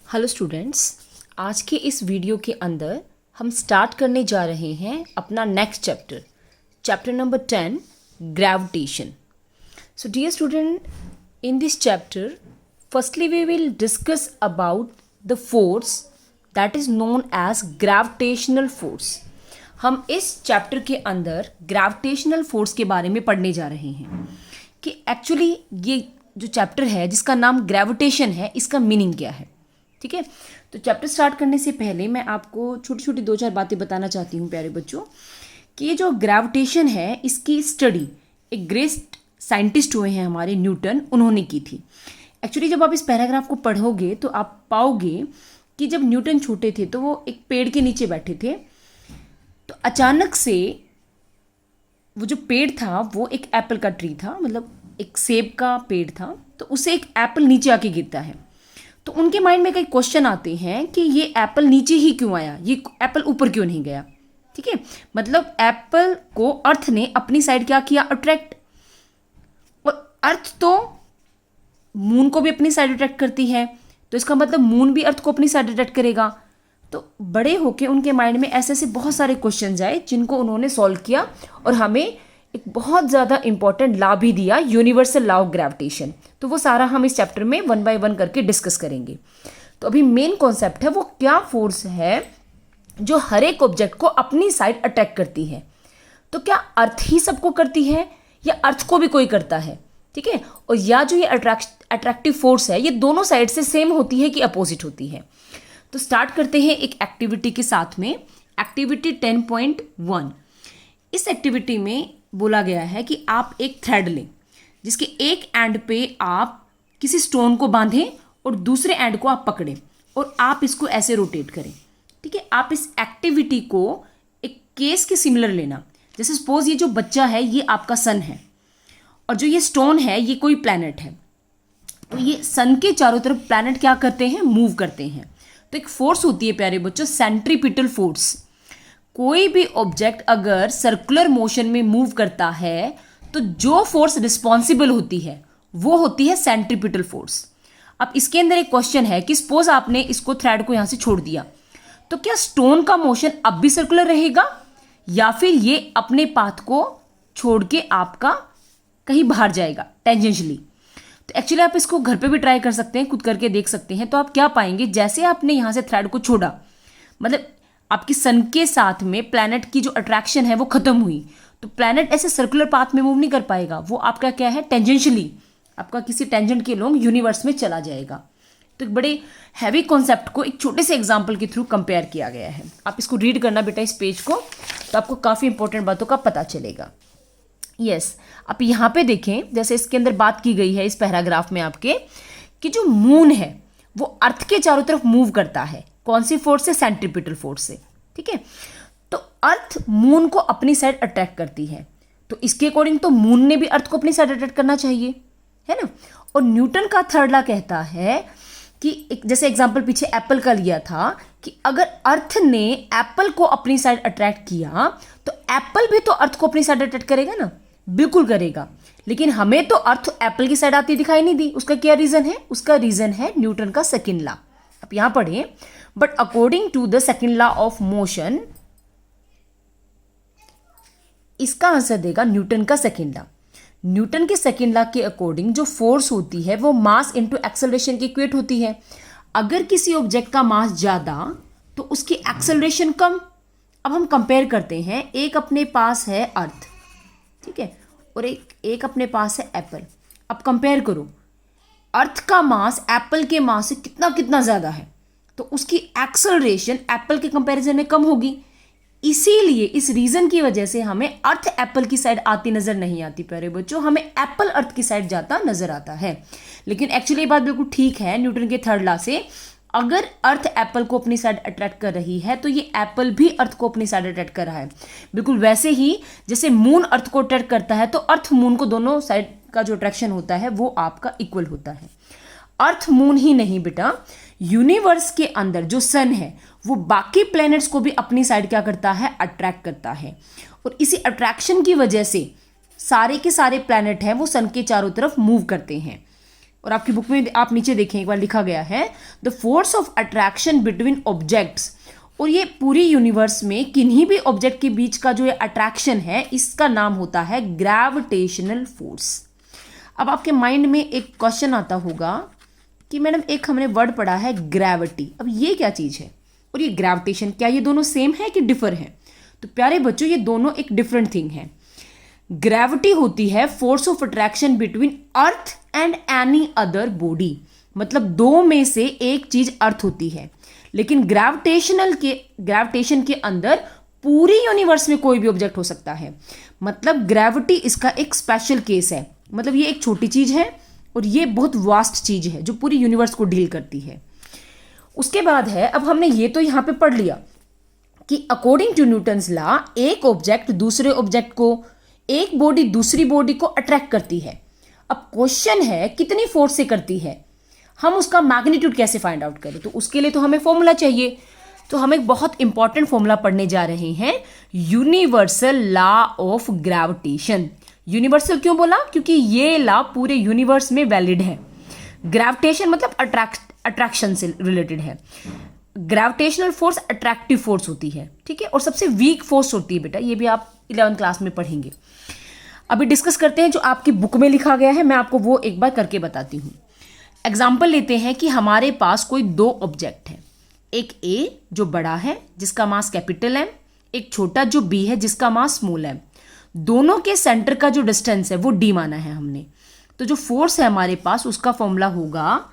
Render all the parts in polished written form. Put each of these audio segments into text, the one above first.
Hello students, आज के इस वीडियो के अंदर हम स्टार्ट करने जा रहे हैं अपना next chapter number 10 gravitation. So dear student, in this chapter firstly we will discuss about the force that is known as gravitational force. हम इस चैप्टर के अंदर ग्रेविटेशनल फोर्स के बारे में पढ़ने जा रहे हैं कि एक्चुअली ये जो चैप्टर है जिसका नाम ग्रेविटेशन है, इसका मीनिंग क्या है. ठीक है, तो चैप्टर स्टार्ट करने से पहले मैं आपको छोटी छोटी 2-4 बातें बताना चाहती हूँ प्यारे बच्चों, कि ये जो ग्रेविटेशन है इसकी स्टडी एक ग्रेट साइंटिस्ट हुए हैं हमारे न्यूटन, उन्होंने की थी. एक्चुअली जब आप इस पैराग्राफ को पढ़ोगे तो आप पाओगे कि जब न्यूटन छोटे थे तो वो एक पेड़ के नीचे बैठे थे, तो अचानक से वो जो पेड़ था वो एक एप्पल का ट्री था, मतलब एक सेब का पेड़ था, तो उसे एक एप्पल नीचे आके गिरता है. तो उनके माइंड में कई क्वेश्चन आते हैं कि ये एप्पल नीचे ही क्यों आया, ये एप्पल ऊपर क्यों नहीं गया. ठीक है, मतलब एप्पल को अर्थ ने अपनी साइड क्या किया, अट्रैक्ट. और अर्थ तो मून को भी अपनी साइड अट्रैक्ट करती है, तो इसका मतलब मून भी अर्थ को अपनी साइड अट्रैक्ट करेगा. तो बड़े होके उनके माइंड में ऐसे ऐसे बहुत सारे क्वेश्चन आए जिनको उन्होंने सॉल्व किया और हमें एक बहुत ज़्यादा इंपॉर्टेंट लॉ भी दिया, यूनिवर्सल लॉ ऑफ ग्रेविटेशन. तो वो सारा हम इस चैप्टर में 1 बाय 1 करके डिस्कस करेंगे. तो अभी मेन कॉन्सेप्ट है वो क्या फोर्स है जो हर एक ऑब्जेक्ट को अपनी साइड अट्रैक्ट करती है. तो क्या अर्थ ही सबको करती है या अर्थ को भी कोई करता है. ठीक है, और या जो ये अट्रैक्टिव फोर्स है ये दोनों साइड से सेम होती है कि अपोजिट होती है. तो स्टार्ट करते हैं एक एक्टिविटी के साथ में, एक्टिविटी 10.1. इस एक्टिविटी में बोला गया है कि आप एक थ्रेड लें जिसके एक एंड पे आप किसी स्टोन को बांधें और दूसरे एंड को आप पकड़ें और आप इसको ऐसे रोटेट करें. ठीक है, आप इस एक्टिविटी को एक केस के सिमिलर लेना. जैसे सपोज ये जो बच्चा है ये आपका सन है और जो ये स्टोन है ये कोई प्लैनेट है. तो ये सन के चारों तरफ प्लैनेट क्या करते हैं, मूव करते हैं. तो एक फोर्स होती है प्यारे बच्चों, सेंट्रीपिटल फोर्स. कोई भी ऑब्जेक्ट अगर सर्कुलर मोशन में मूव करता है तो जो फोर्स रिस्पॉन्सिबल होती है वो होती है सेंट्रीपिटल फोर्स. अब इसके अंदर एक क्वेश्चन है कि सपोज आपने इसको थ्रेड को यहां से छोड़ दिया, तो क्या स्टोन का मोशन अब भी सर्कुलर रहेगा या फिर ये अपने पाथ को छोड़ के आपका कहीं बाहर जाएगा टेंजेंशियली. तो एक्चुअली आप इसको घर पे भी ट्राई कर सकते हैं, खुद करके देख सकते हैं. तो आप क्या पाएंगे, जैसे आपने यहां से थ्रेड को छोड़ा, मतलब आपकी सन के साथ में प्लैनेट की जो अट्रैक्शन है वो खत्म हुई, तो प्लैनेट ऐसे सर्कुलर पाथ में मूव नहीं कर पाएगा, वो आपका क्या है, टेंजेंशियली आपका किसी टेंजेंट के लोग यूनिवर्स में चला जाएगा. तो एक बड़े हैवी कॉन्सेप्ट को एक छोटे से एग्जाम्पल के थ्रू कंपेयर किया गया है. आप इसको रीड करना बेटा इस पेज को, तो आपको काफ़ी इंपॉर्टेंट बातों का पता चलेगा. यस, आप यहाँ पे देखें, जैसे इसके अंदर बात की गई है इस पैराग्राफ में आपके, कि जो मून है वो अर्थ के चारों तरफ मूव करता है. कौन सी फोर्स से, सेंट्रीपिटल फोर्स से. ठीक है, तो अर्थ मून को अपनी साइड अट्रैक्ट करती है, तो इसके अकॉर्डिंग तो मून ने भी अर्थ को अपनी साइड अट्रैक्ट करना चाहिए, है ना. और न्यूटन का थर्ड लॉ कहता है कि जैसे एग्जांपल पीछे एप्पल का लिया था कि अगर अर्थ ने एप्पल को अपनी साइड अट्रैक्ट किया तो एप्पल भी तो अर्थ को अपनी साइड अट्रैक्ट करेगा ना, बिल्कुल करेगा. लेकिन हमें तो अर्थ एप्पल की साइड आती दिखाई नहीं दी. उसका क्या रीजन है, उसका रीजन है न्यूटन का सेकेंड लॉ. आप यहां पढ़ें, but according to the second law of motion, इसका आंसर देगा न्यूटन का सेकेंड लॉ. न्यूटन के सेकेंड लॉ के अकॉर्डिंग जो फोर्स होती है वो मास इनटू एक्सेलरेशन की इक्वेट होती है. अगर किसी ऑब्जेक्ट का मास ज्यादा तो उसकी एक्सेलरेशन कम. अब हम कंपेयर करते हैं, एक अपने पास है अर्थ, ठीक है, और एक अपने पास है एप्पल. अब कंपेयर करो, अर्थ का मास एप्पल के मास से कितना कितना ज्यादा है, तो उसकी एक्सेलरेशन एप्पल के कंपैरिजन में कम होगी. इसीलिए इस रीजन की वजह से हमें अर्थ एप्पल की साइड आती नजर नहीं आती प्यारे बच्चों, हमें एप्पल अर्थ की साइड जाता नजर आता है. लेकिन एक्चुअली ये बात बिल्कुल ठीक है न्यूटन के थर्ड लॉ से, अगर अर्थ एप्पल को अपनी साइड अट्रैक्ट कर रही है तो ये एप्पल भी अर्थ को अपनी साइड अट्रैक्ट कर रहा है. बिल्कुल वैसे ही जैसे मून अर्थ को अट्रैक्ट करता है तो अर्थ मून को, दोनों साइड का जो अट्रैक्शन होता है वो आपका इक्वल होता है. अर्थ मून ही नहीं बेटा, यूनिवर्स के अंदर जो सन है वो बाकी प्लैनेट्स को भी अपनी साइड क्या करता है, अट्रैक्ट करता है. और इसी अट्रैक्शन की वजह से सारे के सारे प्लैनेट हैं वो सन के चारों तरफ मूव करते हैं. और आपकी बुक में आप नीचे देखें एक बार लिखा गया है the force of attraction between objects. और ये पूरी यूनिवर्स में किन्हीं भी ऑब्जेक्ट के बीच का जो ये अट्रैक्शन है इसका नाम होता है ग्रेविटेशनल फोर्स। अब आपके माइंड में एक क्वेश्चन आता होगा कि मैडम एक हमने वर्ड पढ़ा है ग्रेविटी, अब ये क्या चीज़ है और ये ग्रेविटेशन, क्या ये दोनों सेम है कि डिफर है? तो प्यारे बच्चों ये दोनों एक डिफरेंट थिंग है। ग्रेविटी होती है force of attraction between earth and any other body, मतलब दो में से एक चीज अर्थ होती है, लेकिन ग्रेविटेशन के अंदर पूरी यूनिवर्स में कोई भी ऑब्जेक्ट हो सकता है। मतलब ग्रेविटी इसका एक स्पेशल केस है, मतलब ये एक छोटी चीज है और ये बहुत वास्ट चीज है जो पूरी यूनिवर्स को डील करती है। उसके बाद है, अब हमने ये तो यहां पे पढ़ लिया कि अकॉर्डिंग टू न्यूटन्स लॉ एक ऑब्जेक्ट दूसरे ऑब्जेक्ट को, एक बॉडी दूसरी बॉडी को अट्रैक्ट करती है। अब क्वेश्चन है कितनी फोर्स से करती है, हम उसका मैग्नीट्यूड कैसे फाइंड आउट करें? तो उसके लिए तो हमें फॉर्मूला चाहिए। तो हम एक बहुत इंपॉर्टेंट फॉर्मूला पढ़ने जा रहे हैं, universal law of gravitation. Universal क्यों बोला? क्योंकि ये लॉ पूरे यूनिवर्स में वैलिड है। ग्रेविटेशन मतलब अट्रैक्शन से रिलेटेड है। ग्रेविटेशनल फोर्स अट्रैक्टिव फोर्स होती है, ठीक है, और सबसे वीक फोर्स होती है बेटा, ये भी आप 11th क्लास में पढ़ेंगे। अभी डिस्कस करते हैं जो आपकी बुक में लिखा गया है, मैं आपको वो एक बार करके बताती हूँ। एग्जाम्पल लेते हैं कि हमारे पास कोई दो ऑब्जेक्ट है, एक ए जो बड़ा है जिसका मास कैपिटल एम, एक छोटा जो बी है जिसका मास स्मॉल एम। दोनों के सेंटर का जो डिस्टेंस है वो डी माना है हमने। तो जो फोर्स है हमारे पास उसका फॉर्मूला होगा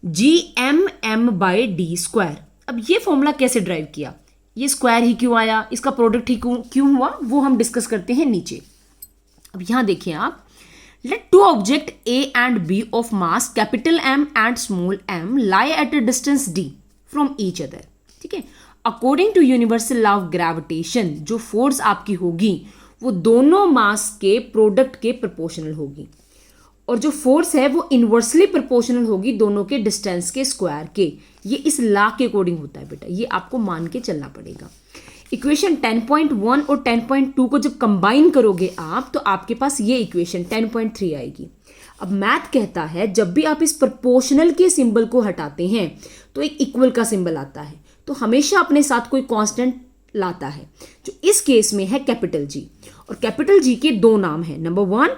GMM/d²। अब ये फॉर्मूला कैसे ड्राइव किया, ये स्क्वायर ही क्यों आया, इसका प्रोडक्ट ही क्यों हुआ, वो हम डिस्कस करते हैं नीचे। अब यहां देखिए आप, let two object A and B of mass capital M and small m lie at a distance D from each other, ठीक है। According to universal law of gravitation जो फोर्स आपकी होगी वो दोनों मास के प्रोडक्ट के प्रोपोर्शनल होगी, और जो फोर्स है वो इनवर्सली प्रोपोर्शनल होगी दोनों के डिस्टेंस के स्क्वायर के। ये इस लॉ के अकॉर्डिंग होता है बेटा, ये आपको मान के चलना पड़ेगा। इक्वेशन 10.1 और 10.2 को जब कंबाइन करोगे आप तो आपके पास ये इक्वेशन 10.3 आएगी। अब मैथ कहता है जब भी आप इस प्रोपोर्शनल के सिंबल को हटाते हैं तो एक इक्वल का सिंबल आता है, तो हमेशा अपने साथ कोई कांस्टेंट लाता है, जो इस केस में है कैपिटल जी। और कैपिटल जी के दो नाम है, नंबर 1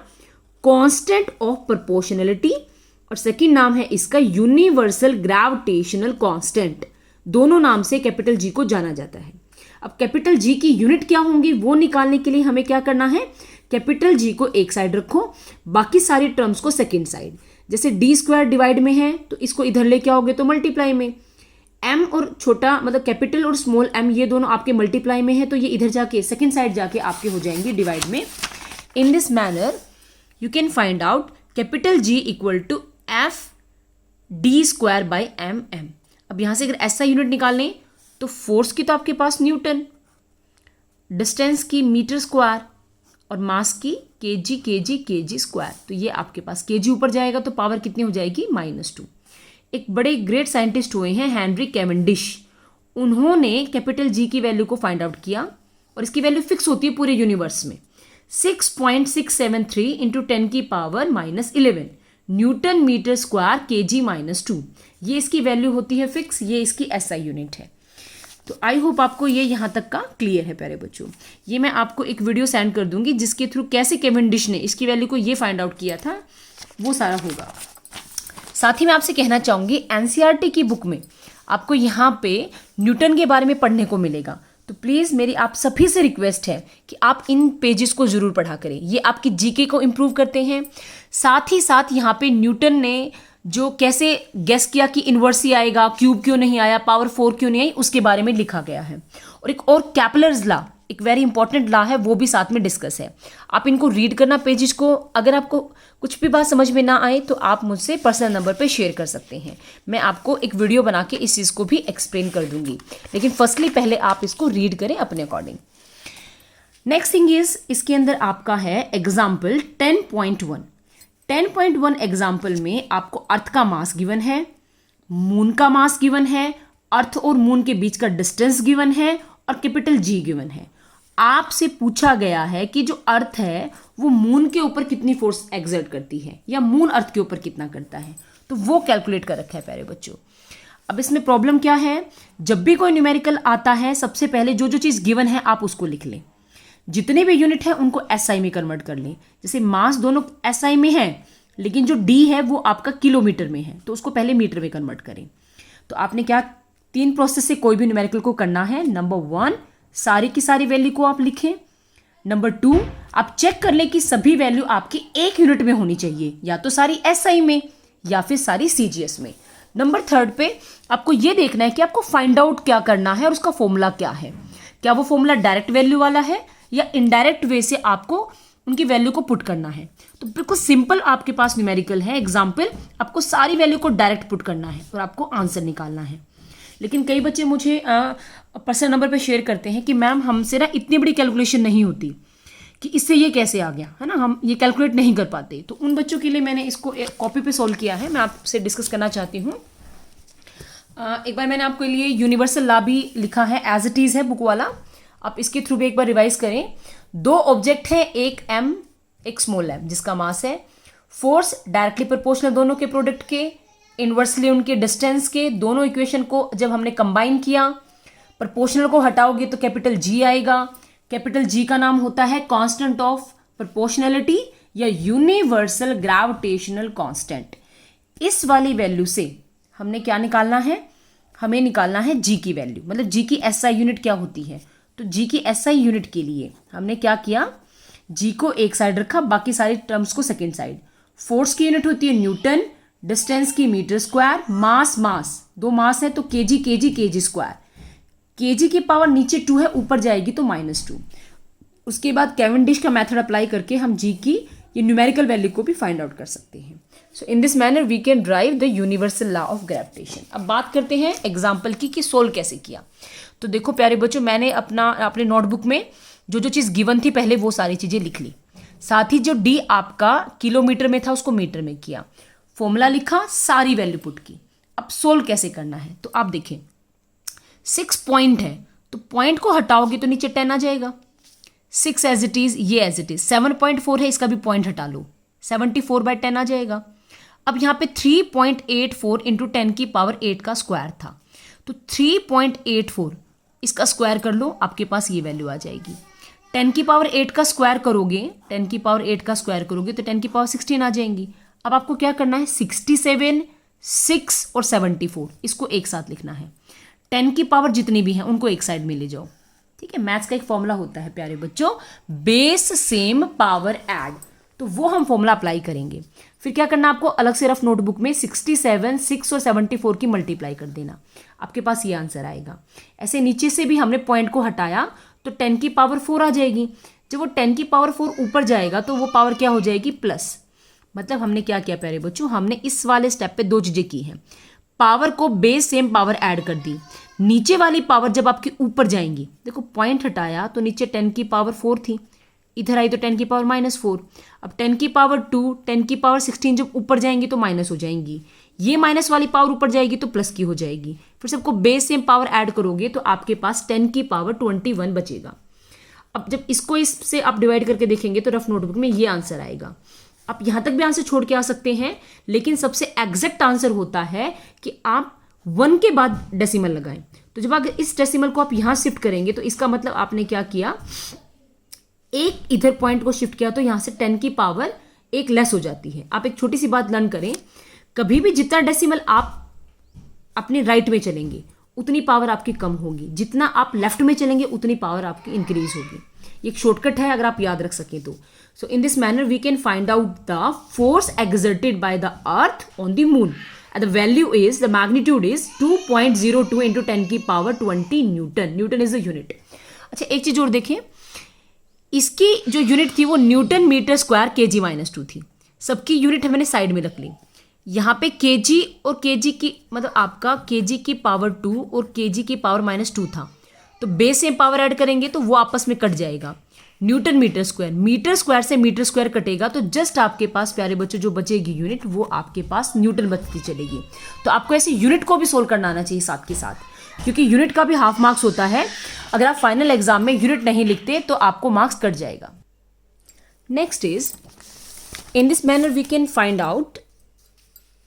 कांस्टेंट ऑफ प्रोपोर्शनलिटी और सेकंड नाम है इसका यूनिवर्सल ग्रेविटेशनल कांस्टेंट। दोनों नाम से कैपिटल जी को जाना जाता है। अब कैपिटल जी की यूनिट क्या होंगी वो निकालने के लिए हमें क्या करना है, कैपिटल जी को एक साइड रखो, बाकी सारी टर्म्स को सेकंड साइड। जैसे d² डिवाइड में है तो इसको इधर लेके आओगे तो मल्टीप्लाई में, m और छोटा मतलब कैपिटल और स्मॉल m ये दोनों आपके मल्टीप्लाई में है तो ये इधर जाके सेकंड साइड जाके आपके हो जाएंगे डिवाइड में। इन this manner you can find out capital G equal to F d²/mm। अब यहां से अगर ऐसा यूनिट निकालें तो फोर्स की तो आपके पास न्यूटन, डिस्टेंस की मीटर स्क्वायर और मास की kg स्क्वायर। तो ये आपके पास kg ऊपर जाएगा तो पावर कितनी हो जाएगी -2। एक बड़े ग्रेट साइंटिस्ट हुए हैं हेनरी कैवेंडिश, उन्होंने कैपिटल G की वैल्यू को फाइंड आउट किया और इसकी वैल्यू फिक्स होती है पूरे यूनिवर्स में 6.673 इंटू 10 की power -11 Newton metre square kg-2। ये इसकी वैल्यू होती है फिक्स, ये इसकी SI यूनिट है। तो आई होप आपको ये यहाँ तक का क्लियर है प्यारे बच्चों। ये मैं आपको एक वीडियो सेंड कर दूंगी जिसके थ्रू कैसे कैवेंडिश ने इसकी वैल्यू को ये फाइंड आउट किया था वो सारा होगा। साथ ही मैं आपसे कहना चाहूँगी NCERT की बुक में आपको यहाँ पे न्यूटन के बारे में पढ़ने को मिलेगा, तो प्लीज़ मेरी आप सभी से रिक्वेस्ट है कि आप इन पेजेस को ज़रूर पढ़ा करें। ये आपकी जीके को इम्प्रूव करते हैं। साथ ही साथ यहाँ पे न्यूटन ने जो कैसे गेस किया कि इन्वर्स ही आएगा, क्यूब क्यों नहीं आया, पावर 4 क्यों नहीं आई, उसके बारे में लिखा गया है। और एक और कैपलर्स लॉ, एक वेरी इंपॉर्टेंट लॉ है, वो भी साथ में डिस्कस है। आप इनको रीड करना पेजेस को। अगर आपको कुछ भी बात समझ में ना आए तो आप मुझसे पर्सनल नंबर पे शेयर कर सकते हैं, मैं आपको एक वीडियो बना के इस चीज़ को भी एक्सप्लेन कर दूंगी। लेकिन फर्स्टली पहले आप इसको रीड करें अपने अकॉर्डिंग। नेक्स्ट थिंग इज इसके अंदर आपका है एग्जाम्पल 10.1। 10.1 एग्जाम्पल में आपको अर्थ का मास गिवन है, मून का मास गिवन है, अर्थ और मून के बीच का डिस्टेंस गिवन है और कैपिटल G गिवन है। आपसे पूछा गया है कि जो अर्थ है वो मून के ऊपर कितनी फोर्स एक्सर्ट करती है या मून अर्थ के ऊपर कितना करता है, तो वो कैलकुलेट कर रखा है प्यारे बच्चों। अब इसमें प्रॉब्लम क्या है, जब भी कोई न्यूमेरिकल आता है सबसे पहले जो जो चीज़ गिवन है आप उसको लिख लें, जितने भी यूनिट है उनको एसआई में कन्वर्ट कर लें। जैसे मास दोनों एसआई में है लेकिन जो डी है वो आपका किलोमीटर में है, तो उसको पहले मीटर में कन्वर्ट करें। तो आपने क्या 3 प्रोसेस से कोई भी न्यूमेरिकल को करना है। नंबर 1, सारी की सारी वैल्यू को आप लिखें। नंबर 2, आप चेक कर लें कि सभी वैल्यू आपकी 1 यूनिट में होनी चाहिए, या तो सारी एसआई में या फिर सारी सीजीएस में। नंबर 3 पे आपको ये देखना है कि आपको फाइंड आउट क्या करना है और उसका फॉर्मूला क्या है। क्या वो फॉर्मूला डायरेक्ट वैल्यू वाला है या इनडायरेक्ट वे से आपको उनकी वैल्यू को पुट करना है। तो बिल्कुल सिंपल आपके पास न्यूमेरिकल है एग्जाम्पल, आपको सारी वैल्यू को डायरेक्ट पुट करना है और आपको आंसर निकालना है। लेकिन कई बच्चे मुझे पर्सनल नंबर पे शेयर करते हैं कि मैम हमसे ना इतनी बड़ी कैलकुलेशन नहीं होती कि इससे ये कैसे आ गया, है ना, हम ये कैलकुलेट नहीं कर पाते। तो उन बच्चों के लिए मैंने इसको एक कॉपी पे सॉल्व किया है, मैं आपसे डिस्कस करना चाहती हूँ। एक बार मैंने आपके लिए यूनिवर्सल लॉ भी लिखा है, एज इट इज़ है बुक वाला, आप इसके थ्रू भी एक बार रिवाइज करें। 2 ऑब्जेक्ट है, एक एम एक स्मॉल एम, जिसका मास है। फोर्स डायरेक्टली प्रोपोर्शनल दोनों के प्रोडक्ट के, इनवर्सली उनके डिस्टेंस के। दोनों इक्वेशन को जब हमने कंबाइन किया, प्रोपोर्शनल को हटाओगे तो कैपिटल जी आएगा। कैपिटल जी का नाम होता है कांस्टेंट ऑफ प्रोपोर्शनैलिटी या यूनिवर्सल ग्रेविटेशनल कांस्टेंट। इस वाली वैल्यू से हमने क्या निकालना है, हमें निकालना है जी की वैल्यू, मतलब जी की एसआई यूनिट क्या होती है। तो जी की एसआई यूनिट के लिए हमने क्या किया, जी को एक साइड रखा, बाकी सारी टर्म्स को सेकेंड साइड। फोर्स की यूनिट होती है न्यूटन, डिस्टेंस की मीटर स्क्वायर, मास मास 2 मास है तो KG KG KG square. KG की पावर नीचे 2 है, ऊपर जाएगी तो -2। उसके बाद कैवेंडिश का मेथड अप्लाई करके हम जी की ये न्यूमेरिकल वैल्यू को भी फाइंड आउट कर सकते हैं। So in this manner we can derive the universal law of gravitation. अब बात करते हैं एग्जाम्पल की कि सोल्व कैसे किया। तो देखो प्यारे बच्चों, मैंने अपने नोटबुक में जो जो चीज़ गिवन थी पहले वो सारी चीज़ें लिख ली, साथ ही जो डी आपका किलोमीटर में था उसको मीटर में किया, फॉर्मूला लिखा, सारी वैल्यू पुट की। अब सोल्व कैसे करना है, तो आप देखें 6 पॉइंट है तो पॉइंट को हटाओगे तो नीचे 10 आ जाएगा। 6 एज इट इज, ये एज इट इज। 7.4 है, इसका भी पॉइंट हटा लो, 74/10 आ जाएगा। अब यहाँ पे 3.84 इंटू 10 की पावर 8 का स्क्वायर था, तो 3.84 इसका स्क्वायर कर लो, आपके पास ये वैल्यू आ जाएगी। 10 की पावर 8 का स्क्वायर करोगे, 10 की पावर 8 का स्क्वायर करोगे तो 10 की पावर 16 आ जाएंगी। अब आपको क्या करना है, 67, 6 और 74 इसको एक साथ लिखना है। 10 की पावर जितनी भी हैं उनको एक साइड में ले जाओ, ठीक है। मैथ्स का एक फॉर्मूला होता है प्यारे बच्चों, बेस सेम पावर ऐड, तो वो हम फॉर्मूला अप्लाई करेंगे। फिर क्या करना, आपको अलग से रफ नोटबुक में 67, 6 और 74 की मल्टीप्लाई कर देना, आपके पास ये आंसर आएगा। ऐसे नीचे से भी हमने पॉइंट को हटाया तो 10 की पावर 4 आ जाएगी। जब वो 10 की पावर 4 ऊपर जाएगा तो वो पावर क्या हो जाएगी, प्लस। मतलब हमने क्या किया प्यारे बच्चों, हमने इस वाले स्टेप पे 2 चीजें की हैं। पावर को बेस सेम पावर ऐड कर दी, नीचे वाली पावर जब आपकी ऊपर जाएंगी, देखो पॉइंट हटाया तो नीचे 10 की पावर 4 थी, इधर आई तो 10 की पावर -4। अब 10 की पावर 2, 10 की पावर 16 जब ऊपर जाएंगी तो माइनस हो जाएंगी, ये माइनस वाली पावर ऊपर जाएगी तो प्लस की हो जाएगी। फिर सबको बेस सेम पावर ऐड करोगे तो आपके पास 10 की पावर 21 बचेगा। अब जब इसको इससे आप डिवाइड करके देखेंगे तो रफ नोटबुक में ये आंसर आएगा। आप यहाँ तक भी आंसर छोड़ के आ सकते हैं, लेकिन सबसे एग्जैक्ट आंसर होता है कि आप 1 के बाद डेसिमल लगाएं। तो जब अगर इस डेसिमल को आप यहाँ शिफ्ट करेंगे तो इसका मतलब आपने क्या किया, एक इधर पॉइंट को शिफ्ट किया तो यहाँ से 10 की पावर 1 लेस हो जाती है। आप एक छोटी सी बात लर्न करें, कभी भी जितना डेसिमल आप अपने राइट में चलेंगे उतनी पावर आपकी कम होगी, जितना आप लेफ्ट में चलेंगे उतनी पावर आपकी इंक्रीज होगी। ये एक शॉर्टकट है अगर आप याद रख सकें तो। So in this manner we can find out the force exerted by the earth on the moon and the value is, the magnitude is 2.02 into 10 की power 20 Newton. Newton is the unit. अच्छा एक चीज और देखें, इसकी जो unit थी वो न्यूटन मीटर स्क्वायर केजी -2 थी। सबकी यूनिट मैंने साइड में रख ली। यहाँ पे केजी और केजी की मतलब आपका केजी की पावर 2 और केजी की पावर -2 था, तो बेस सेम पावर ऐड करेंगे तो वो आपस में कट जाएगा। न्यूटन मीटर स्क्वायर से मीटर स्क्वायर कटेगा तो जस्ट आपके पास प्यारे बच्चों जो बचेगी यूनिट वो आपके पास न्यूटन बचती चलेगी। तो आपको ऐसे यूनिट को भी सोल्व करना आना चाहिए साथ के साथ। क्योंकि यूनिट का भी हाफ मार्क्स होता है। अगर आप फाइनल एग्जाम में यूनिट नहीं लिखते तो आपको मार्क्स कट जाएगा। Next is, in this manner we can find out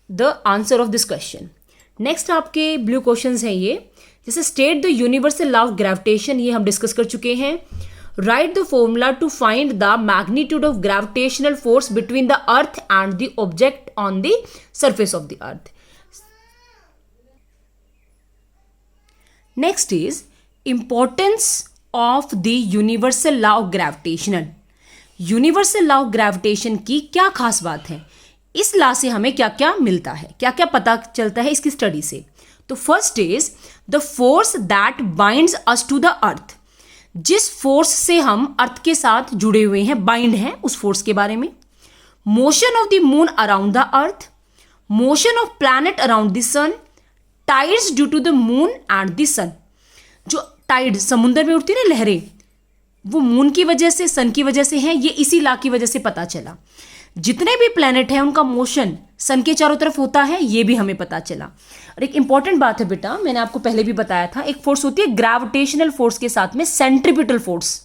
the answer of this question. Next आपके ब्लू क्वेश्चंस हैं ये, जैसे state the universal law of gravitation, ये हम डिस्कस कर चुके हैं। Write the formula to find the magnitude of gravitational force between the earth and the object on the surface of the earth. Next is importance of the universal law of gravitational. Universal law of gravitation की क्या खास बात है, इस law से हमें क्या क्या मिलता है, क्या क्या पता चलता है इसकी स्टडी से। तो first is the force that binds us to the earth. जिस फोर्स से हम अर्थ के साथ जुड़े हुए हैं, बाइंड हैं, उस फोर्स के बारे में। Motion of the moon around the earth, motion of planet around the sun, tides due to the moon and the sun. जो टाइड समुद्र में उठती है ना लहरें, वो मून की वजह से, सन की वजह से हैं, ये इसी लॉ की वजह से पता चला। जितने भी प्लैनेट हैं उनका मोशन सन के चारों तरफ होता है, ये भी हमें पता चला। और एक इंपॉर्टेंट बात है बेटा, मैंने आपको पहले भी बताया था, एक फोर्स होती है ग्रेविटेशनल फोर्स के साथ में सेंट्रीपिटल फोर्स।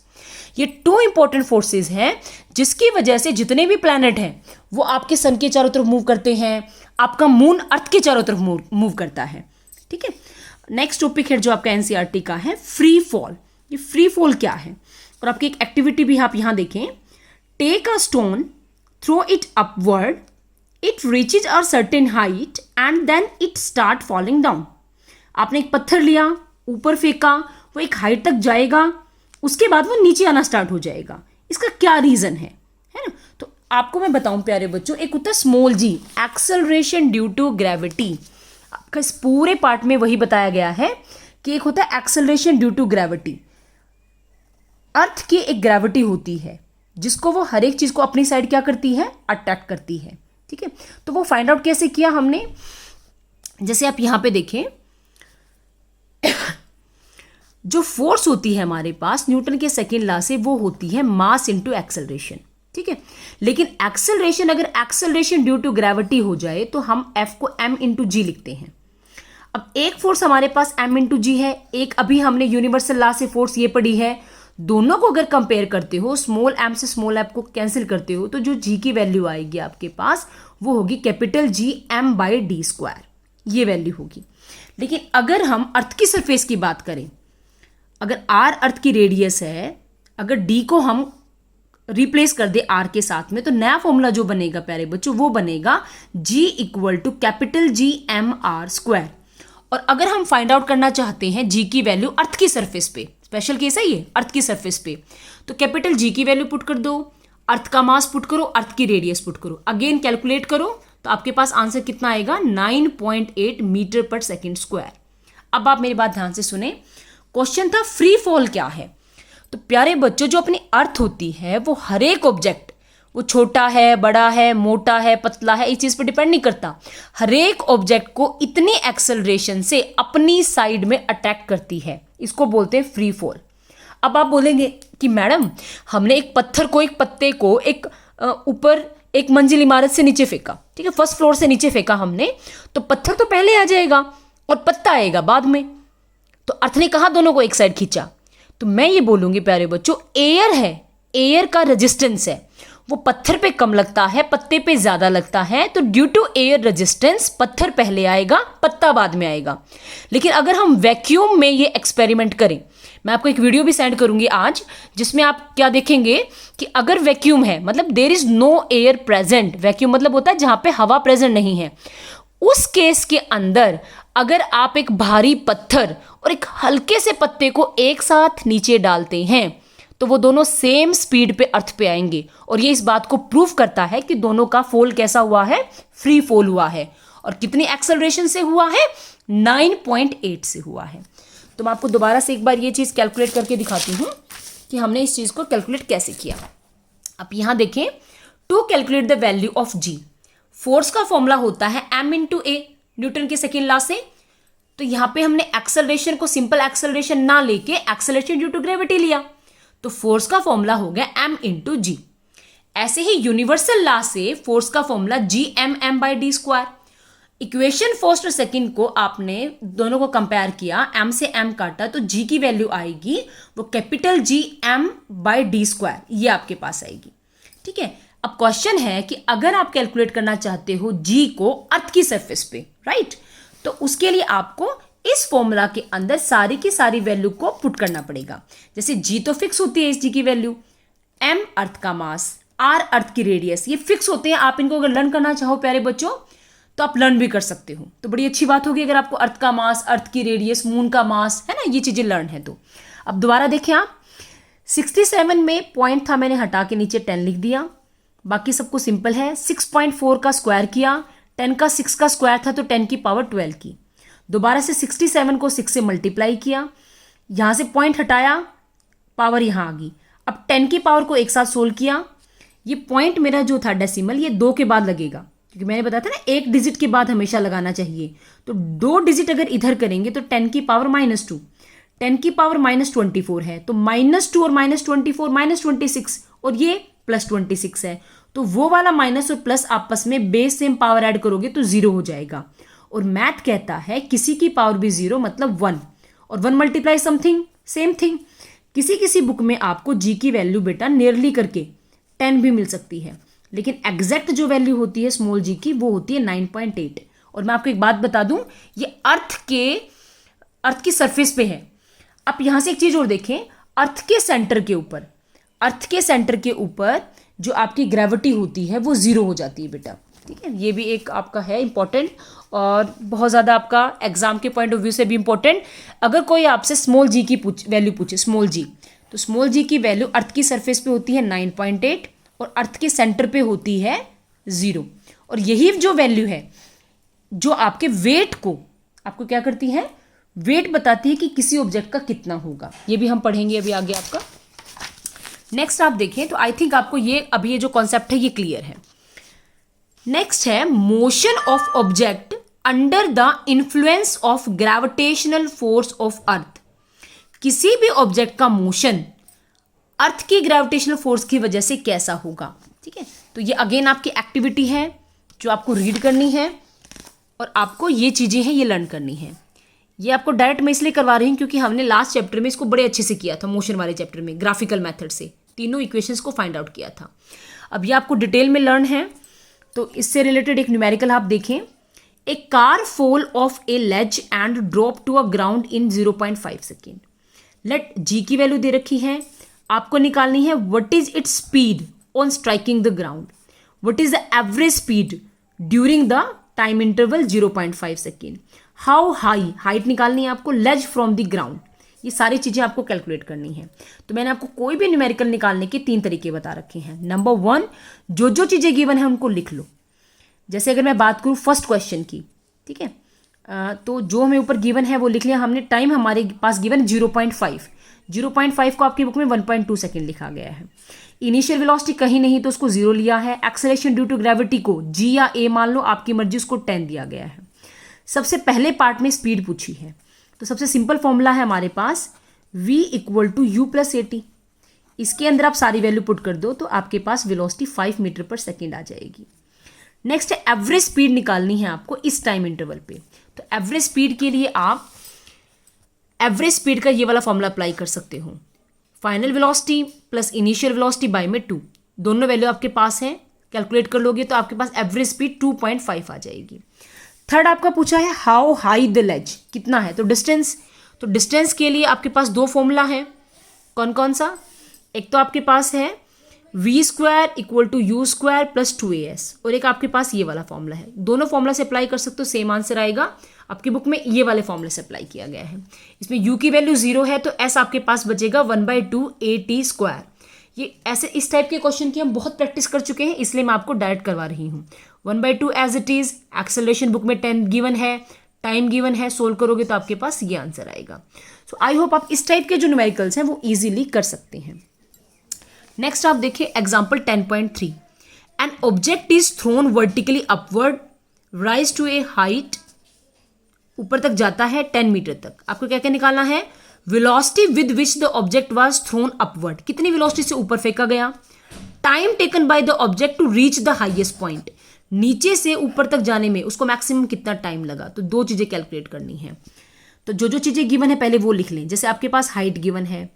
ये 2 इंपॉर्टेंट फोर्सेस हैं जिसकी वजह से जितने भी प्लैनेट हैं वो आपके सन के चारों तरफ मूव करते हैं, आपका मून अर्थ के चारों तरफ मूव करता है। ठीक है, नेक्स्ट टॉपिक है जो आपका एनसीईआरटी का है, फ्री फॉल। ये फ्री फॉल क्या है, और आपकी एक एक्टिविटी भी आप यहां देखें। Take a stone, throw it upward, it reaches a certain height and then it start falling down. आपने एक पत्थर लिया, ऊपर फेंका, वो एक हाइट तक जाएगा, उसके बाद वो नीचे आना स्टार्ट हो जाएगा। इसका क्या रीजन है ना? तो आपको मैं बताऊं प्यारे बच्चों, एक होता है small g, acceleration due to gravity. आपका इस पूरे पार्ट में वही बताया गया है कि एक होता है acceleration due to gravity. Earth की एक ग्रेविटी होती है जिसको वो हर एक चीज को अपनी साइड क्या करती है, अट्रैक्ट करती है। ठीक है, तो वो फाइंड आउट कैसे किया हमने, जैसे आप यहां पे देखें, जो फोर्स होती है हमारे पास न्यूटन के सेकेंड लॉ से, वो होती है मास इनटू एक्सेलरेशन। ठीक है, लेकिन एक्सेलरेशन, अगर एक्सेलरेशन ड्यू टू ग्रेविटी हो जाए तो हम एफ को m इंटू जी लिखते हैं। अब एक फोर्स हमारे पास m इंटू जी है, एक अभी हमने यूनिवर्सल लॉ से फोर्स ये पढ़ी है। दोनों को अगर कंपेयर करते हो, स्मॉल m से स्मॉल f को कैंसिल करते हो, तो जो g की वैल्यू आएगी आपके पास वो होगी कैपिटल G m/d², ये वैल्यू होगी। लेकिन अगर हम अर्थ की सरफेस की बात करें, अगर r अर्थ की रेडियस है, अगर d को हम रिप्लेस कर दे r के साथ में, तो नया फॉर्मूला जो बनेगा प्यारे बच्चों, वो बनेगा g equal to capital G m/r²। और अगर हम फाइंड आउट करना चाहते हैं g की वैल्यू अर्थ की सरफेस पे, स्पेशल केस है ये, अर्थ की सरफेस पे, तो कैपिटल G की वैल्यू पुट कर दो, अर्थ का मास पुट करो, अर्थ की रेडियस पुट करो, अगेन कैलकुलेट करो, तो आपके पास आंसर कितना आएगा, 9.8 मीटर पर सेकेंड स्क्वायर। अब आप मेरी बात ध्यान से सुने, क्वेश्चन था फ्री फॉल क्या है। तो प्यारे बच्चों, जो अपनी अर्थ होती है वो हर एक ऑब्जेक्ट, वो छोटा है, बड़ा है, मोटा है, पतला है, इस चीज पर डिपेंड नहीं करता, हर एक ऑब्जेक्ट को इतनी एक्सेलरेशन से अपनी साइड में अट्रैक्ट करती है, इसको बोलते हैं फ्री फॉल। अब आप बोलेंगे कि मैडम हमने एक पत्थर को, एक पत्ते को एक ऊपर एक मंजिल इमारत से नीचे फेंका, ठीक है, फर्स्ट फ्लोर से नीचे फेंका हमने, तो पत्थर तो पहले आ जाएगा और पत्ता आएगा बाद में। तो अर्थ ने कहा दोनों को एक साइड खींचा, तो मैं ये बोलूंगी प्यारे बच्चों, एयर है, एयर का रेजिस्टेंस है, वो पत्थर पे कम लगता है, पत्ते पे ज्यादा लगता है, तो ड्यू टू एयर रेजिस्टेंस पत्थर पहले आएगा, पत्ता बाद में आएगा। लेकिन अगर हम वैक्यूम में ये एक्सपेरिमेंट करें, मैं आपको एक वीडियो भी सेंड करूंगी आज, जिसमें आप क्या देखेंगे कि अगर वैक्यूम है, मतलब there is no air present, vacuum मतलब होता है जहां पे हवा प्रेजेंट नहीं है, उस केस के अंदर अगर आप एक भारी पत्थर और एक हल्के से पत्ते को एक साथ नीचे डालते हैं, तो वो दोनों सेम स्पीड पे अर्थ पे आएंगे, और ये इस बात को प्रूव करता है कि दोनों का फॉल कैसा हुआ है, फ्री फॉल हुआ है। और कितनी एक्सेलरेशन से हुआ है, 9.8 से हुआ है। तो मैं आपको दोबारा से एक बार ये चीज कैलकुलेट करके दिखाती हूँ कि हमने इस चीज को कैलकुलेट कैसे किया। अब यहां देखें, to calculate the value of g, force का फॉर्मूला होता है m इंटू ए, न्यूटन के सेकेंड लॉ से। तो यहां पे हमने एक्सेलरेशन को सिंपल एक्सेलरेशन ना लेके एक्सेलरेशन ड्यू टू ग्रेविटी लिया, तो फोर्स का फॉर्मूला हो गया m इंटू जी। ऐसे ही यूनिवर्सल लॉ से फोर्स का formula G m m/d²। Equation first और सेकंड को आपने दोनों को कंपेयर किया, m से m काटा तो g की वैल्यू आएगी वो कैपिटल G m/d², ये आपके पास आएगी। ठीक है, अब क्वेश्चन है कि अगर आप कैलकुलेट करना चाहते हो g को अर्थ की सरफेस पे, राइट, तो उसके लिए आपको इस फॉर्मूला के अंदर सारी की सारी वैल्यू को पुट करना पड़ेगा। जैसे g तो फिक्स होती है इस g की वैल्यू, m अर्थ का मास, r अर्थ की रेडियस, ये फिक्स होते हैं। आप इनको अगर लर्न करना चाहो प्यारे बच्चों तो आप लर्न भी कर सकते हो, तो बड़ी अच्छी बात होगी अगर आपको अर्थ का मास, अर्थ की रेडियस, मून का मास, है ना, ये चीजें लर्न है। तो अब दोबारा देखें आप, 67 में पॉइंट था, मैंने हटा के नीचे 10 लिख दिया, बाकी सबको सिंपल है। 6.4 का स्क्वायर किया, 10 का 6 का स्क्वायर था तो 10 की पावर 12 की, दोबारा से 67 को 6 से मल्टीप्लाई किया, यहां से पॉइंट हटाया, पावर यहां आ गई। अब 10 की पावर को एक साथ सोल्व किया, ये पॉइंट मेरा जो था डेसिमल, ये 2 के बाद लगेगा, क्योंकि मैंने बताया था ना एक डिजिट के बाद हमेशा लगाना चाहिए। तो 2 डिजिट अगर इधर करेंगे तो 10 की पावर -2, 10 की पावर -24 है, तो -2 और -24 -26, और ये +26 है, तो वो वाला माइनस और प्लस आपस में बेस सेम पावर ऐड करोगे तो 0 हो जाएगा। और मैथ कहता है किसी की पावर भी 0 मतलब 1, और 1 मल्टीप्लाई समथिंग सेम थिंग। किसी किसी बुक में आपको जी की वैल्यू बेटा नियरली करके 10 भी मिल सकती है, लेकिन एग्जैक्ट जो वैल्यू होती है स्मॉल जी की वो होती है 9.8। और मैं आपको एक बात बता दूं, ये अर्थ की सरफेस पे है। अब यहां से एक चीज और देखें, अर्थ के सेंटर के ऊपर जो आपकी ग्रेविटी होती है वो 0 हो जाती है बेटा। ठीक है, ये भी एक आपका है इंपॉर्टेंट, और बहुत ज़्यादा आपका एग्जाम के पॉइंट ऑफ व्यू से भी इंपॉर्टेंट। अगर कोई आपसे स्मॉल जी की वैल्यू पूछे, स्मॉल जी, तो स्मॉल जी की वैल्यू अर्थ की सरफेस पे होती है 9.8 और अर्थ के सेंटर पे होती है 0। और यही जो वैल्यू है जो आपके वेट को आपको क्या करती है, वेट बताती है कि किसी ऑब्जेक्ट का कितना होगा। ये भी हम पढ़ेंगे अभी आगे आपका। नेक्स्ट आप देखें तो आई थिंक आपको ये अभी ये जो कॉन्सेप्ट है ये क्लियर है। नेक्स्ट है motion of object under the influence of gravitational force of earth. किसी भी ऑब्जेक्ट का मोशन अर्थ की ग्रेविटेशनल फोर्स की वजह से कैसा होगा। ठीक है, तो ये अगेन आपकी एक्टिविटी है जो आपको रीड करनी है, और आपको ये चीजें हैं ये लर्न करनी है। ये आपको डायरेक्ट मैं इसलिए करवा रही हूँ क्योंकि हमने लास्ट चैप्टर में इसको बड़े अच्छे से किया था, मोशन वाले चैप्टर में ग्राफिकल मेथड से तीनों इक्वेशंस को फाइंड आउट किया था। अब ये आपको डिटेल में लर्न है, तो इससे रिलेटेड एक न्यूमेरिकल आप देखें। A car fall off a ledge and drop to a ground in 0.5 second. Let g की वैल्यू दे रखी है, आपको निकालनी है what is its speed on striking the ground, what is the average speed during the time interval 0.5 second, how high, height निकालनी है आपको, लेज फ्रॉम द ग्राउंड। ये सारी चीजें आपको कैलकुलेट करनी है। तो मैंने आपको कोई भी न्यूमेरिकल निकालने के 3 तरीके बता रखे हैं। नंबर 1, जो चीजें गिवन है उनको लिख लो। जैसे अगर मैं बात करूं फर्स्ट क्वेश्चन की, ठीक है, तो जो हमें ऊपर गिवन है वो लिख लिया हमने। टाइम हमारे पास गिवन 0.5 को आपकी बुक में 1.2 सेकेंड लिखा गया है। इनिशियल वेलोसिटी कहीं नहीं तो उसको 0 लिया है। एक्सेलरेशन ड्यू टू ग्रेविटी को जी या ए मान लो, आपकी मर्जी, उसको 10 दिया गया है। सबसे पहले पार्ट में स्पीड पूछी है, तो सबसे सिंपल फॉर्मूला है हमारे पास v = u + at। इसके अंदर आप सारी वैल्यू पुट कर दो तो आपके पास वेलोसिटी 5 मीटर पर सेकेंड आ जाएगी। नेक्स्ट है एवरेज स्पीड निकालनी है आपको इस टाइम इंटरवल पे। तो एवरेज स्पीड के लिए आप एवरेज स्पीड का ये वाला फॉर्मूला अप्लाई कर सकते हो, final velocity plus initial velocity bye में 2, दोनों वैल्यू आपके पास है, कैलकुलेट कर लोगे तो आपके पास एवरेज स्पीड 2.5 आ जाएगी। थर्ड आपका पूछा है हाउ हाई द लेज, कितना है, तो डिस्टेंस। तो डिस्टेंस के लिए आपके पास 2 फॉर्मूला है, कौन कौन सा, एक तो आपके पास है v² = u² + 2as, और एक आपके पास ये वाला फॉर्मूला है। दोनों फॉर्मूला से अप्लाई कर सकते हो, सेम आंसर आएगा। आपकी बुक में ये वाले फॉर्मूले से अप्लाई किया गया है। इसमें u की वैल्यू 0 है तो s आपके पास बचेगा 1/2 at²। ये ऐसे इस टाइप के क्वेश्चन की हम बहुत प्रैक्टिस कर चुके हैं, इसलिए मैं आपको डायरेक्ट करवा रही हूँ। 1/2 as it is, acceleration book में 10 गिवन है, टाइम गिवन है, सोल्व करोगे तो आपके पास ये आंसर आएगा। सो आई होप आप इस टाइप के जो न्यूमेरिकल्स हैं वो इजीली कर सकते हैं। नेक्स्ट आप देखिए example 10.3, an object is thrown vertically upward rise to a height, ऊपर तक जाता है 10 मीटर तक। आपको क्या क्या निकालना है, velocity with which the object was thrown upward, कितनी वेलोसिटी से ऊपर फेंका गया, time taken by the object to reach the highest point, नीचे से ऊपर तक जाने में उसको मैक्सिमम कितना टाइम लगा, तो 2 चीज़ें कैलकुलेट करनी है। तो जो जो चीज़ें गिवन है पहले वो लिख लें। जैसे आपके पास हाइट गिवन है,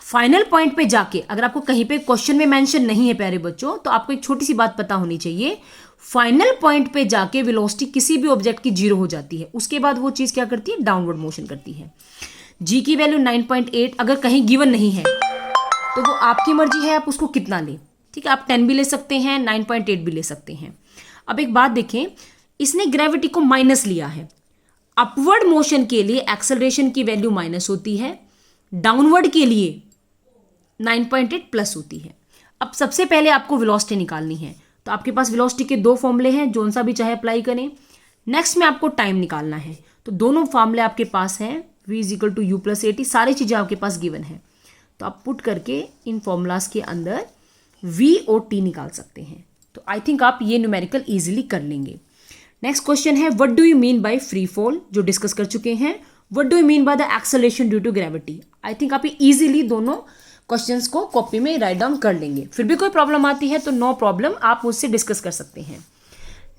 फाइनल पॉइंट पे जाके अगर आपको कहीं पे क्वेश्चन में मेंशन नहीं है प्यारे बच्चों, तो आपको एक छोटी सी बात पता होनी चाहिए, फाइनल पॉइंट पे जाके वेलोसिटी किसी भी ऑब्जेक्ट की 0 हो जाती है। उसके बाद वो चीज़ क्या करती है, डाउनवर्ड मोशन करती है। जी की वैल्यू 9.8 अगर कहीं गिवन नहीं है तो वो आपकी मर्जी है, आप उसको कितना लें। ठीक है, आप 10 भी ले सकते हैं, 9.8 भी ले सकते हैं। अब एक बात देखें, इसने ग्रेविटी को माइनस लिया है। अपवर्ड मोशन के लिए एक्सेलरेशन की वैल्यू माइनस होती है, डाउनवर्ड के लिए 9.8 प्लस होती है। अब सबसे पहले आपको वेलोसिटी निकालनी है, तो आपके पास वेलोसिटी के 2 फॉर्मूले हैं, जोन सा भी चाहे अप्लाई करें। नेक्स्ट में आपको टाइम निकालना है, तो दोनों फॉर्मूले आपके पास हैं, v = u + at, सारी चीज़ें आपके पास गिवन है। तो आप पुट करके इन फॉर्मूलाज के अंदर v और t निकाल सकते हैं। तो आई थिंक आप ये न्यूमेरिकल ईजिली कर लेंगे। नेक्स्ट क्वेश्चन है, what do you mean by free fall, जो डिस्कस कर चुके हैं। What do you mean by the acceleration due to gravity. I think आप इजीली दोनों क्वेश्चंस को कॉपी में राइट डाउन कर लेंगे। फिर भी कोई प्रॉब्लम आती है तो नो प्रॉब्लम, आप मुझसे डिस्कस कर सकते हैं।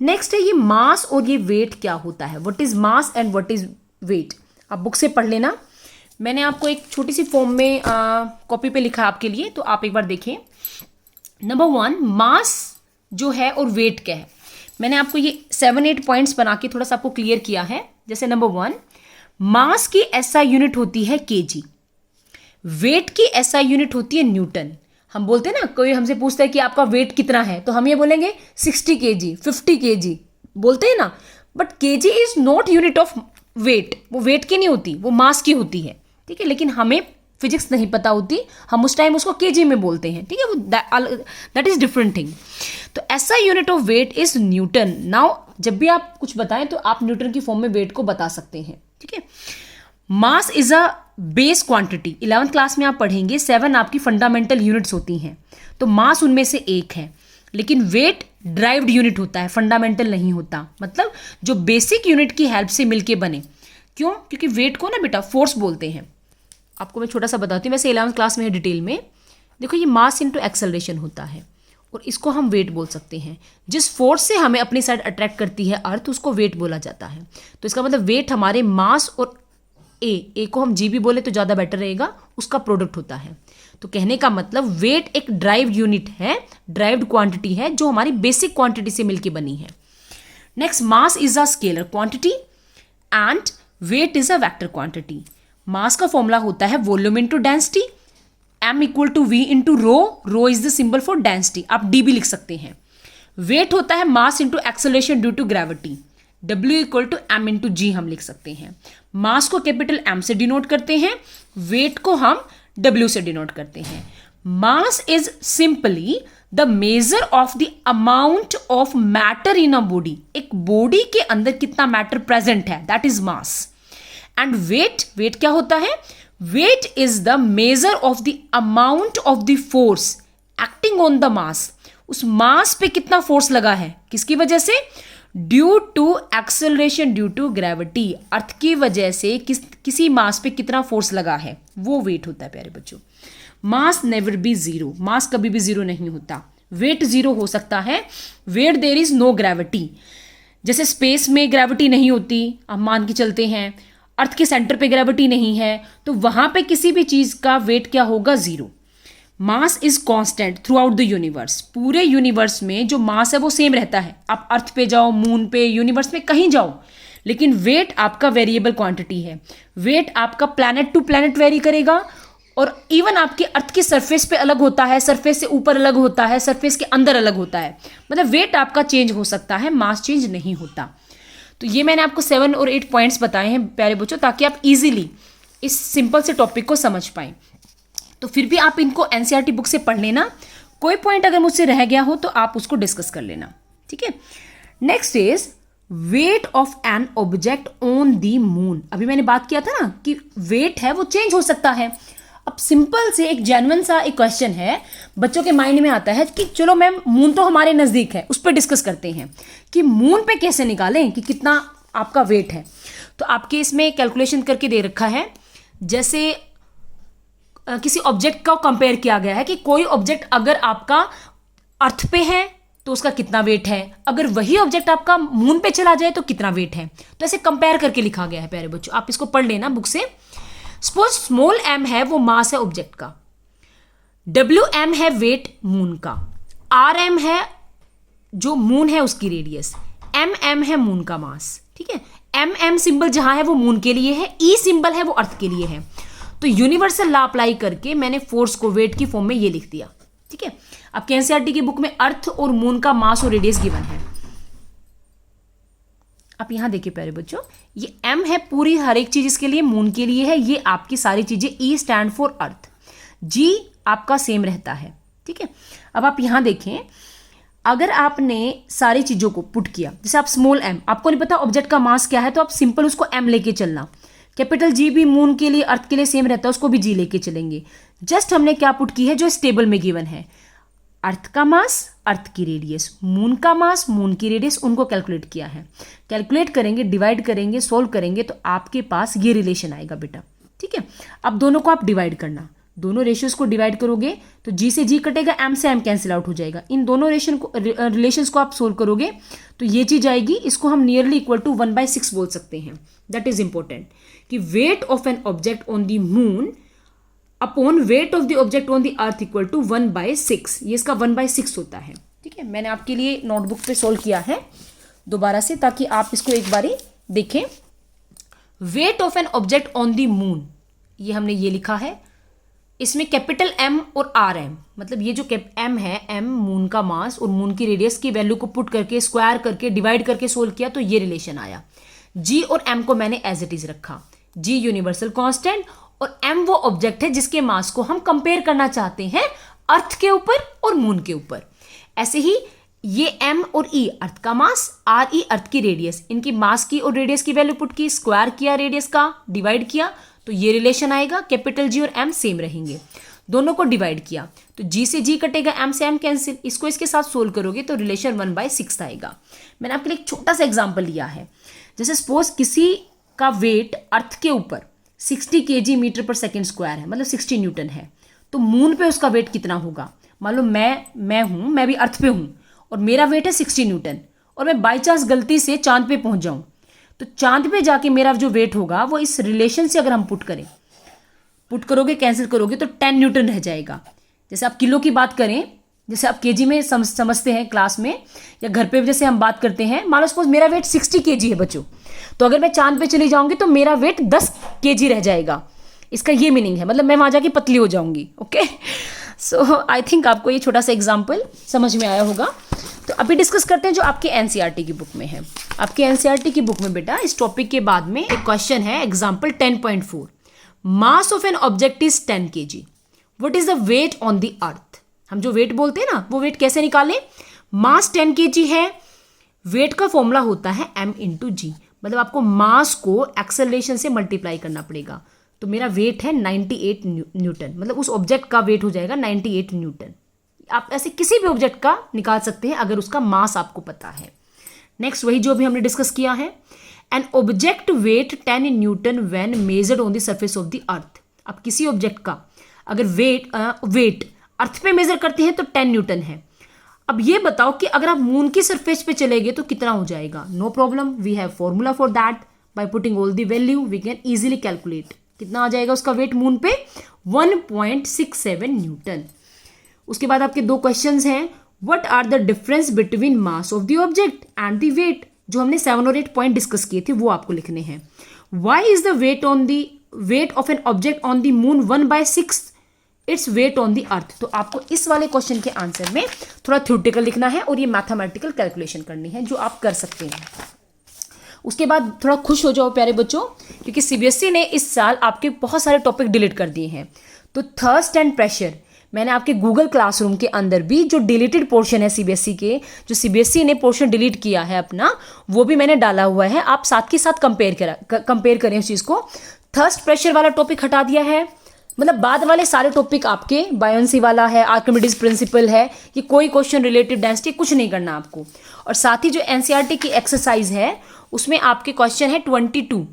नेक्स्ट है ये मास और ये वेट क्या होता है, what is mass and what is weight. आप बुक से पढ़ लेना, मैंने आपको एक छोटी सी फॉर्म में कॉपी पे लिखा आपके लिए, तो आप एक बार देखें। नंबर 1 मास जो है और वेट क्या है, मैंने आपको ये 7-8 पॉइंट्स बना के थोड़ा सा आपको क्लियर किया है। जैसे नंबर 1, मास की SI यूनिट होती है kg, वेट की SI यूनिट होती है न्यूटन। हम बोलते हैं ना, कोई हमसे पूछता है कि आपका वेट कितना है, तो हम ये बोलेंगे 60 kg, 50 kg बोलते हैं ना, but kg is not unit of weight, वो वेट की नहीं होती, वो मास की होती है। ठीक है, लेकिन हमें फिजिक्स नहीं पता होती, हम उस टाइम उसको kg में बोलते हैं। ठीक है, वो दैट इज डिफरेंट थिंग। तो SI unit of weight is Newton. Now जब भी आप कुछ बताएं तो आप न्यूटन की फॉर्म में वेट को बता सकते हैं। ठीक है, मास is a base quantity, 11th class में आप पढ़ेंगे, 7 आपकी फंडामेंटल यूनिट्स होती हैं, तो मास उनमें से एक है। लेकिन वेट ड्राइव्ड यूनिट होता है, फंडामेंटल नहीं होता, मतलब जो बेसिक यूनिट की हेल्प से मिलके बने। क्यों? क्योंकि वेट को ना बेटा फोर्स बोलते हैं। आपको मैं छोटा सा बताती हूँ, वैसे 11th क्लास में है डिटेल में। देखो ये मास इंटू एक्सेलरेशन होता है और इसको हम वेट बोल सकते हैं। जिस फोर्स से हमें अपनी साइड अट्रैक्ट करती है अर्थ, उसको वेट बोला जाता है। तो इसका मतलब वेट हमारे मास और ए को हम जी भी बोले तो ज़्यादा बेटर रहेगा, उसका प्रोडक्ट होता है। तो कहने का मतलब वेट एक ड्राइव्ड यूनिट है, ड्राइव्ड क्वांटिटी है जो हमारी बेसिक क्वांटिटी से मिलके बनी है। Next, mass is a scalar quantity and weight is a vector quantity. Mass का फॉर्मूला होता है volume into density, m = v × rho is the symbol for density, आप d भी लिख सकते हैं। वेट होता है mass into acceleration due to gravity, W = m × g हम लिख सकते हैं। मास को कैपिटल M से डिनोट करते हैं, वेट को हम W से डिनोट करते हैं। Mass is simply the measure of the amount of matter in a body, एक बॉडी के अंदर कितना मैटर प्रेजेंट है, that is mass. And weight क्या होता है, weight is the measure of the amount of the force acting on the mass, उस mass पे कितना फोर्स लगा है, किसकी वजह से, due to acceleration due to gravity, earth की वजह से किसी मास पे कितना फोर्स लगा है, वो वेट होता है प्यारे बच्चों। मास नेवर बी जीरो, मास कभी भी जीरो नहीं होता। वेट जीरो हो सकता है where there is no gravity, जैसे स्पेस में ग्रेविटी नहीं होती, हम मान के चलते हैं अर्थ के सेंटर पे ग्रेविटी नहीं है, तो वहां पे किसी भी चीज का वेट क्या होगा, zero. Mass is constant through out the universe, पूरे यूनिवर्स में जो मास है वो सेम रहता है। आप अर्थ पे जाओ, मून पे, यूनिवर्स में कहीं जाओ, लेकिन वेट आपका वेरिएबल क्वांटिटी है। वेट आपका प्लैनेट टू प्लैनेट वेरी करेगा, और इवन आपके अर्थ की सरफेस पे अलग होता है, सरफेस से ऊपर अलग होता है, सरफेस के अंदर अलग होता है। मतलब वेट आपका चेंज हो सकता है, मास चेंज नहीं होता। तो ये मैंने आपको 7 और 8 पॉइंट्स बताए हैं प्यारे बच्चों, ताकि आप इजीली इस सिंपल से टॉपिक को समझ पाएं। तो फिर भी आप इनको एनसीईआरटी बुक से पढ़ लेना, कोई पॉइंट अगर मुझसे रह गया हो तो आप उसको डिस्कस कर लेना। ठीक है, next is wait of an object on the moon. अभी मैंने बात किया था ना कि वेट है वो चेंज हो सकता है। अब सिंपल से एक जेन्युइन सा एक क्वेश्चन है, बच्चों के माइंड में आता है कि चलो मैम मून तो हमारे नज़दीक है, उस पर डिस्कस करते हैं कि मून पे कैसे निकालें कि कितना आपका वेट है। तो आपके इसमें कैलकुलेशन करके दे रखा है, जैसे किसी ऑब्जेक्ट का कंपेयर किया गया है कि कोई ऑब्जेक्ट अगर आपका अर्थ पे है तो उसका कितना वेट है, अगर वही ऑब्जेक्ट आपका मून पे चला जाए तो कितना वेट है। तो ऐसे कंपेयर करके लिखा गया है प्यारे बच्चों, आप इसको पढ़ लेना बुक से। सपोज स्मॉल m है वो मास है ऑब्जेक्ट का, WM है वेट मून का, RM है जो मून है उसकी रेडियस, MM है मून का मास, ठीक है। MM सिंबल जहां है वो मून के लिए है, E सिंबल है वो अर्थ के लिए है। तो यूनिवर्सल लॉ अप्लाई करके मैंने फोर्स को वेट की फॉर्म में ये लिख दिया, ठीक है। आपके एनसीईआरटी की बुक में अर्थ और मून का मास और रेडियस गिवन है। आप यहां देखिए प्यारे बच्चों, ये M है पूरी हर एक चीज इसके लिए, मून के लिए है, ये आपकी सारी चीजें। E stand for earth, G आपका सेम रहता है, ठीक है। अब आप यहां देखें, अगर आपने सारी चीजों को पुट किया, जैसे आप स्मॉल m, आपको नहीं पता ऑब्जेक्ट का मास क्या है, तो आप सिंपल उसको m लेके चलना। कैपिटल G भी मून के लिए अर्थ के लिए सेम रहता है, उसको भी G लेके चलेंगे। जस्ट हमने क्या पुट की है जो इस टेबल में गिवन है, अर्थ का मास, अर्थ की रेडियस, मून का मास, मून की रेडियस, उनको कैलकुलेट किया है। कैलकुलेट करेंगे, डिवाइड करेंगे, सोल्व करेंगे तो आपके पास ये रिलेशन आएगा बेटा, ठीक है। अब दोनों को आप डिवाइड करना, दोनों रेशियोज को डिवाइड करोगे तो G से G कटेगा, M से M कैंसिल आउट हो जाएगा। इन दोनों रिलेशंस को आप सोल्व करोगे तो ये चीज आएगी, इसको हम नियरली इक्वल टू 1/6 बोल सकते हैं। दैट इज इंपॉर्टेंट कि weight of an object on the moon upon weight of the object on the earth equal to 1/6, ये इसका 1/6 होता है, ठीक है। मैंने आपके लिए नोटबुक पे सोल्व किया है दोबारा से, ताकि आप इसको एक बारी देखें। Wait of an object on the moon, ये हमने ये लिखा है, इसमें कैपिटल M और RM, मतलब ये जो M है, M मून का मास और मून की रेडियस की वैल्यू को पुट करके स्क्वायर करके डिवाइड करके सोल्व किया तो ये रिलेशन आया। G और M को मैंने एज इट इज रखा, G यूनिवर्सल कांस्टेंट और M वो ऑब्जेक्ट है जिसके मास को हम कंपेयर करना चाहते हैं अर्थ के ऊपर और मून के ऊपर। ऐसे ही ये M और E अर्थ का मास, RE अर्थ की रेडियस, इनकी मास की और रेडियस की वैल्यू पुट की, स्क्वायर किया, रेडियस का डिवाइड किया तो ये रिलेशन आएगा। कैपिटल G और M सेम रहेंगे, दोनों को डिवाइड किया तो G से G कटेगा, M से M कैंसिल, इसको इसके साथ सोल्व करोगे तो रिलेशन 1/6 आएगा। मैंने आपके लिए एक छोटा सा एग्जांपल लिया है, जैसे सपोज किसी का वेट अर्थ के ऊपर 60 kg मीटर पर सेकेंड स्क्वायर है, मतलब 60 न्यूटन है, तो मून पे उसका वेट कितना होगा। मान लो मैं भी अर्थ पे हूं और मेरा वेट है 60 न्यूटन और मैं बाई चांस गलती से चांद पे पहुंच जाऊं, तो चांद पे जाके मेरा जो वेट होगा वो इस रिलेशन से अगर हम पुट करोगे, कैंसिल करोगे तो 10 न्यूटन रह जाएगा। जैसे आप किलो की बात करें, जैसे आप केजी में समझते हैं क्लास में या घर पे जैसे हम बात करते हैं, मान लो सपोज मेरा वेट 60 kg है बच्चों, तो अगर मैं चांद पे चली जाऊंगी तो मेरा वेट 10 kg रह जाएगा। इसका ये मीनिंग है, मतलब मैं वहां जाके पतली हो जाऊंगी। ओके, सो आई थिंक आपको ये छोटा सा एग्जाम्पल समझ में आया होगा। तो अभी डिस्कस करते हैं जो आपके एनसीईआरटी की बुक में है। आपके एनसीईआरटी की बुक में बेटा इस टॉपिक के बाद में एक क्वेश्चन है, example 10.4, mass of an object is 10 kg, what is the weight on the earth. हम जो वेट बोलते हैं ना, वो वेट कैसे निकालें। मास 10 kg है, वेट का फॉर्मूला होता है m इंटू जी, मतलब आपको मास को एक्सेलरेशन से मल्टीप्लाई करना पड़ेगा। तो मेरा वेट है 98 न्यूटन, मतलब उस ऑब्जेक्ट का वेट हो जाएगा 98 न्यूटन। आप ऐसे किसी भी ऑब्जेक्ट का निकाल सकते हैं अगर उसका मास आपको पता है। नेक्स्ट वही जो भी हमने डिस्कस किया है, an object wait 10 Newton when measured on the surface of the अर्थ। अब किसी ऑब्जेक्ट का अगर वेट अर्थ पे मेजर करते हैं तो 10 न्यूटन है। अब ये बताओ कि अगर आप मून की सरफेस पे चले गए तो कितना हो जाएगा। No problem, we have formula for that, by putting all the value we can easily calculate. कितना आ जाएगा उसका वेट मून पे, 1.67 न्यूटन। उसके बाद आपके दो क्वेश्चंस हैं, what are the difference between mass of the object and the weight. जो हमने 7 और 8 पॉइंट डिस्कस किए थे वो आपको लिखने हैं। Why is the wait of an object on the moon 1/6 its weight on the अर्थ। तो आपको इस वाले क्वेश्चन के आंसर में थोड़ा थ्योरेटिकल लिखना है और ये मैथमेटिकल कैलकुलेशन करनी है, जो आप कर सकते हैं। उसके बाद थोड़ा खुश हो जाओ प्यारे बच्चों, क्योंकि सीबीएसई ने इस साल आपके बहुत सारे टॉपिक डिलीट कर दिए हैं। तो थर्स्ट एंड प्रेशर मैंने आपके गूगल क्लासरूम के अंदर भी जो डिलीटेड पोर्शन है सीबीएसई के, जो सीबीएसई ने पोर्शन डिलीट किया है अपना, वो भी मैंने डाला हुआ है। आप साथ के साथ कंपेयर करें उस चीज़ को। थर्स्ट प्रेशर वाला टॉपिक हटा दिया है, मतलब बाद वाले सारे टॉपिक आपके, बायोन्सी वाला है, आर्किमिडीज प्रिंसिपल है, ये कोई क्वेश्चन रिलेटिव डेंसिटी कुछ नहीं करना आपको। और साथ ही जो एनसीईआरटी की एक्सरसाइज है उसमें आपके क्वेश्चन है 22,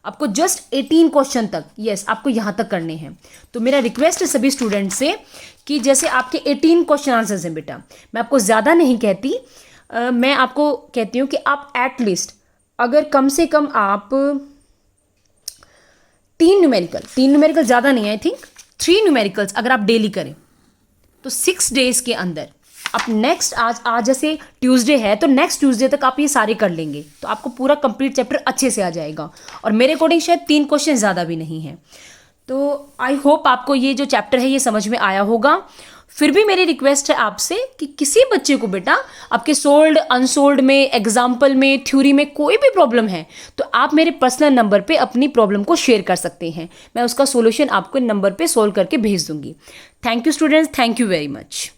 आपको जस्ट 18 क्वेश्चन तक, यस आपको यहाँ तक करने हैं। तो मेरा रिक्वेस्ट है सभी स्टूडेंट से कि जैसे आपके 18 क्वेश्चन आंसर्स हैं बेटा, मैं आपको ज़्यादा नहीं कहती, मैं आपको कहती हूँ कि आप एटलीस्ट अगर कम से कम आप 3 न्यूमेरिकल ज़्यादा नहीं, आई थिंक 3 न्यूमेरिकल्स अगर आप डेली करें तो 6 डेज के अंदर आप नेक्स्ट आज जैसे ट्यूसडे है तो नेक्स्ट ट्यूसडे तक आप ये सारे कर लेंगे तो आपको पूरा कंप्लीट चैप्टर अच्छे से आ जाएगा। और मेरे अकॉर्डिंग शायद 3 क्वेश्चन ज़्यादा भी नहीं है। तो आई होप आपको ये जो चैप्टर है ये समझ में आया होगा। फिर भी मेरी रिक्वेस्ट है आपसे कि किसी बच्चे को बेटा आपके सोल्ड अनसोल्ड में, एग्जाम्पल में, थ्योरी में कोई भी प्रॉब्लम है तो आप मेरे पर्सनल नंबर पे अपनी प्रॉब्लम को शेयर कर सकते हैं। मैं उसका सॉल्यूशन आपको नंबर पे सॉल्व करके भेज दूंगी। Thank you students, thank you very much.